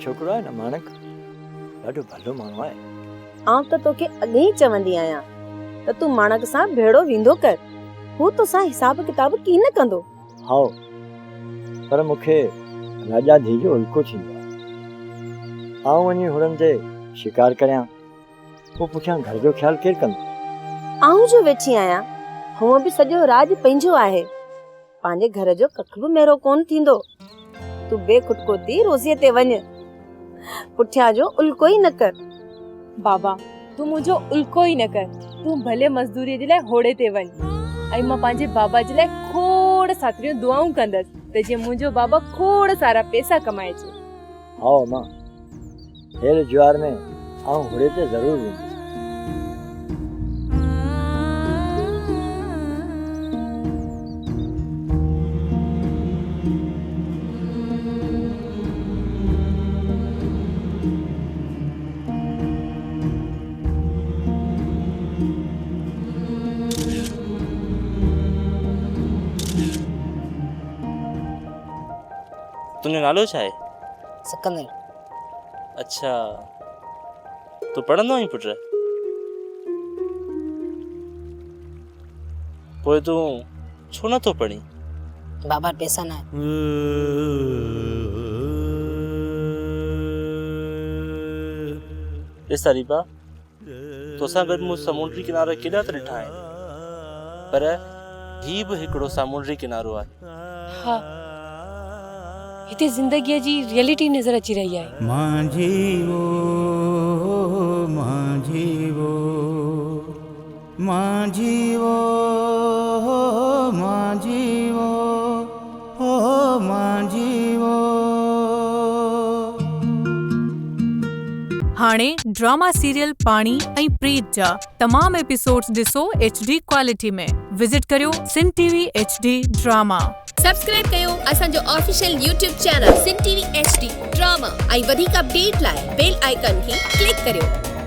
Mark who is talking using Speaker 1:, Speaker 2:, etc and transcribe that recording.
Speaker 1: छोकिरो आहे न माणक ॾाढो भलो माण्हू आहे।
Speaker 2: आउं त तोखे अॻे ई चवंदी आहियां त तूं माणक सां भेड़ो वेंदो कर, हू तोसां हिसाब किताब की न कंदो।
Speaker 1: हाओ, पर मूंखे राजा धी जो उल्को थींदो आहे। आउं वञी हुननि ते शिकार करियां, पोइ पुठियां घर जो ख़्यालु केरु कंदो?
Speaker 2: आउं जो वेठी आहियां, हूअं बि सॼो राज पंहिंजो आहे, पंहिंजे घर जो कख बि मेरो कोन थींदो। तूं बेखुदकोती रोज़ीअ ते वञ, पुठियां जो उल्को ई न कर।
Speaker 3: बाबा तू मुझो उल्को ही न कर, तू भले मजदूरी जे लाइ होड़े ते वञ ऐं मां पंहिंजे बाबा जे लाइ खोड़ सातरियूं दुआऊं कंदसि त जीअं मुंहिंजो बाबा खोड़ सारा पैसा कमाए अचे।
Speaker 1: हाओ मां, हेर ज्वार में आउं होड़े ते ज़रूरु वेंदुसि।
Speaker 4: तुंहिंजो नालो छा आहे?
Speaker 5: सिकंदर।
Speaker 4: अच्छा, तूं पढ़ंदो आहीं पुट? पोइ तूं छो नथो पढ़ी?
Speaker 5: बाबा पैसा ना है।
Speaker 4: ॾिस रीबा, तोसां गॾु मूं समुंडी किनारा केॾा त ॾिठा आहिनि, पर ही बि हिकिड़ो समुंडी किनारो आहे।
Speaker 6: हाँ, हिते ज़िंदगीअ जी रियलिटी नज़र अची रही आहे।
Speaker 7: माझी वो माझी वो माझी वो माझी वो ओ माझी वो।
Speaker 8: हाणे ड्रामा सीरियल पाणी ऐं प्रीत जा तमाम एपिसोड्स ॾिसो HD क्वालिटी में। विजिट करियो सिन TV HD ड्रामा।
Speaker 9: सब्सक्राइब कयो असांजो ऑफिशियल YouTube चैनल सिन TV HD ड्रामा ऐं वधीक अपडेट लाइ बेल आइकन खे क्लिक करियो।